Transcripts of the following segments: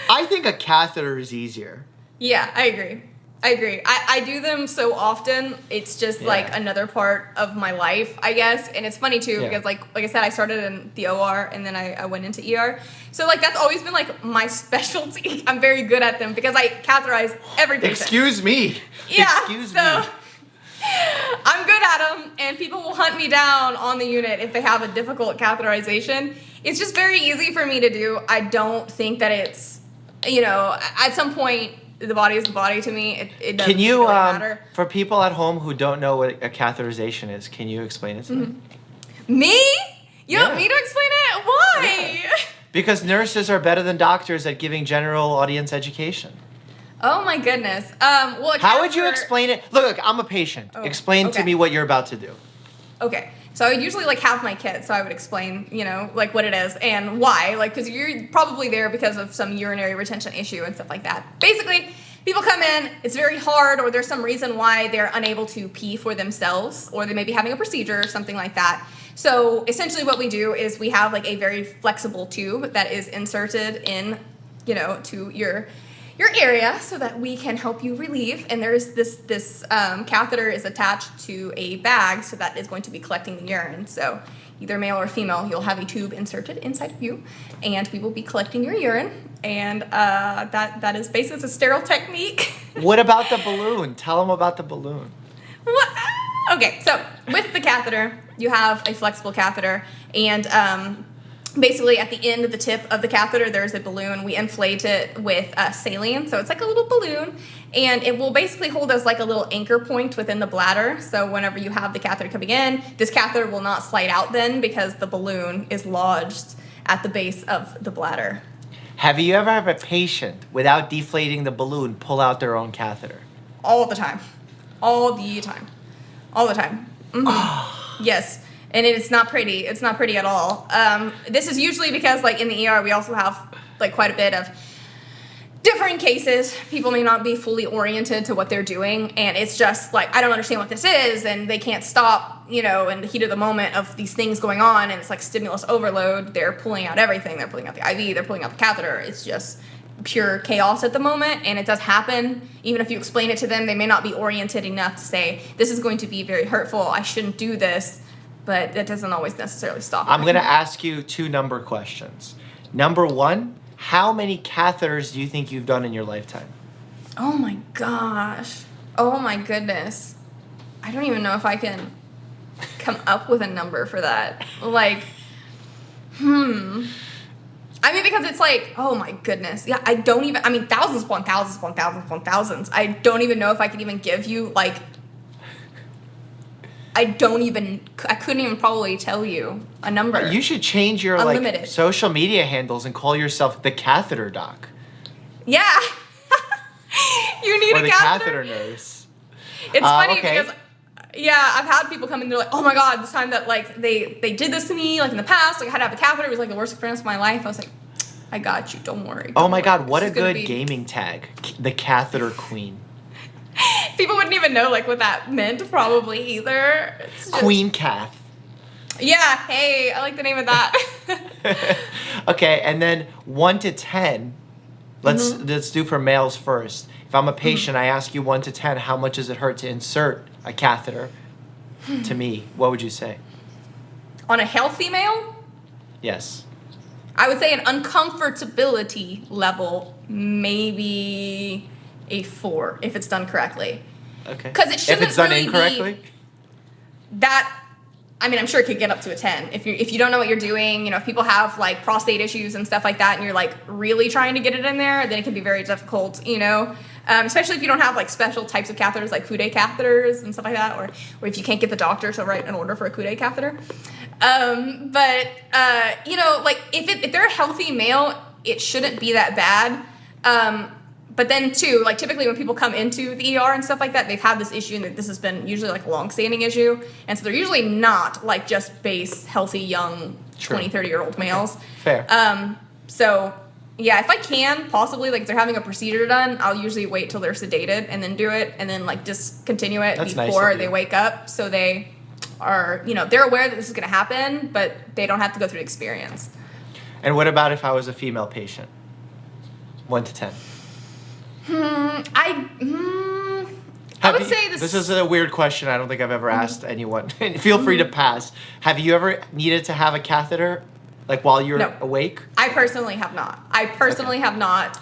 I think a catheter is easier. Yeah, I agree. I do them so often. It's just like another part of my life, I guess. And it's funny too because like I said, I started in the OR and then I went into ER. So like that's always been like my specialty. I'm very good at them because I catheterize every patient. Excuse me. Yeah. Excuse me. I'm good at them, and people will hunt me down on the unit if they have a difficult catheterization. It's just very easy for me to do. I don't think that it's, at some point, the body is the body to me. It doesn't really matter. For people at home who don't know what a catheterization is, can you explain it to them? Me? You want me to explain it? Why? Yeah. Because nurses are better than doctors at giving general audience education. Oh my goodness. How would you explain it? Look, I'm a patient. Explain to me what you're about to do. Okay. So I would usually like have my kit, so I would explain, like what it is and why. Like, because you're probably there because of some urinary retention issue and stuff like that. Basically, people come in, it's very hard, or there's some reason why they're unable to pee for themselves, or they may be having a procedure or something like that. So essentially what we do is we have like a very flexible tube that is inserted in, to your area so that we can help you relieve. And there's this catheter is attached to a bag, so that is going to be collecting the urine. So either male or female, you'll have a tube inserted inside of you, and we will be collecting your urine. And that is basically it's a sterile technique. What about the balloon? Tell them about the balloon. What? Okay, so with the catheter, you have a flexible catheter, and basically at the end of the tip of the catheter, there's a balloon. We inflate it with saline, so it's like a little balloon, and it will basically hold as like a little anchor point within the bladder. So whenever you have the catheter coming in, this catheter will not slide out then because the balloon is lodged at the base of the bladder. Have you ever had a patient, without deflating the balloon, pull out their own catheter? All the time. All the time. All the time. Mm-hmm. Yes. And it's not pretty. It's not pretty at all. This is usually because, like, in the ER, we also have, like, quite a bit of different cases. People may not be fully oriented to what they're doing, and it's just, like, I don't understand what this is, and they can't stop, in the heat of the moment of these things going on, and it's, like, stimulus overload. They're pulling out everything. They're pulling out the IV. They're pulling out the catheter. It's just pure chaos at the moment, and it does happen. Even if you explain it to them, they may not be oriented enough to say, this is going to be very hurtful. I shouldn't do this. But that doesn't always necessarily stop. I'm going to ask you 2 number questions. Number 1, how many catheters do you think you've done in your lifetime? Oh my gosh. Oh my goodness. I don't even know if I can come up with a number for that. Like, I mean, because it's like, oh my goodness. Yeah, thousands upon thousands upon thousands upon thousands. I don't even know if I could even give you, like, I couldn't even probably tell you a number. You should change your like social media handles and call yourself the catheter doc. Yeah. You need or a catheter nurse. It's funny because I've had people come in, they're like, oh my god, this time that like they did this to me, like in the past, like I had to have a catheter, it was like the worst experience of my life. I was like, I got you, don't worry. Oh my god, what a good gaming tag. The catheter queen. People wouldn't even know like what that meant probably either. Queen Cath. Yeah, hey, I like the name of that. Okay, and then 1 to 10. Let's do for males first. If I'm a patient, I ask you 1 to 10, how much does it hurt to insert a catheter to me? What would you say? On a healthy male? Yes. I would say an uncomfortability level, maybe a 4 if it's done correctly. Okay. Because it shouldn't if it's done really incorrectly? I'm sure it could get up to a 10. If you don't know what you're doing, if people have like prostate issues and stuff like that, and you're like really trying to get it in there, then it can be very difficult, especially if you don't have like special types of catheters like Coude catheters and stuff like that, or if you can't get the doctor to write an order for a Coude catheter. Like if they're a healthy male, it shouldn't be that bad. But then too, like typically when people come into the ER and stuff like that, they've had this issue, and this has been usually like a long-standing issue, and so they're usually not like just base healthy young 20, 30-year-old males. Okay. Fair. So yeah, if I can possibly, like if they're having a procedure done, I'll usually wait till they're sedated and then do it, and then like discontinue it before they wake up, so they are they're aware that this is going to happen, but they don't have to go through the experience. And what about if I was a female patient? 1 to 10. I would say this. This is a weird question. I don't think I've ever asked anyone. And feel free to pass. Have you ever needed to have a catheter, like while you're No. awake? I personally have not. Have not.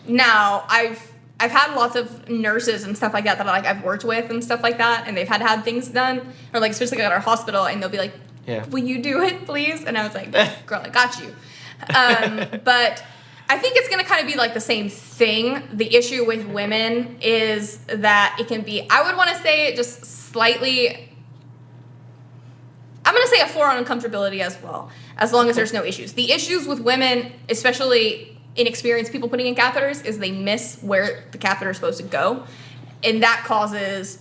Now I've had lots of nurses and stuff like that like I've worked with and stuff like that, and they've had things done, or like especially at our hospital, and they'll be like, Yeah. "Will you do it, please?" And I was like, "Girl, I got you." But I think it's going to kind of be like the same thing. The issue with women is that it can be, I would want to say it just slightly, I'm going to say a 4 on uncomfortability as well, as long as there's no issues. The issues with women, especially inexperienced people putting in catheters, is they miss where the catheter is supposed to go. And that causes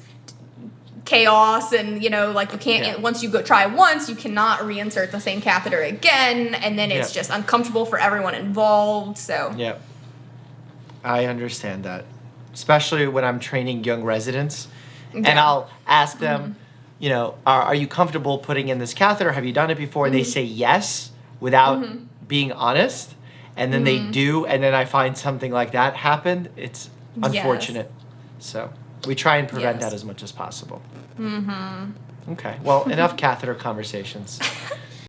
chaos, and like you can't, once you try once, you cannot reinsert the same catheter again, and then it's just uncomfortable for everyone involved. So I understand that, especially when I'm training young residents, and Yeah. I'll ask them, are you comfortable putting in this catheter? Have you done it before? And they say yes without being honest, and then they do, and then I find something like that happen. It's unfortunate. So we try and prevent that as much as possible. Okay. Well, enough catheter conversations.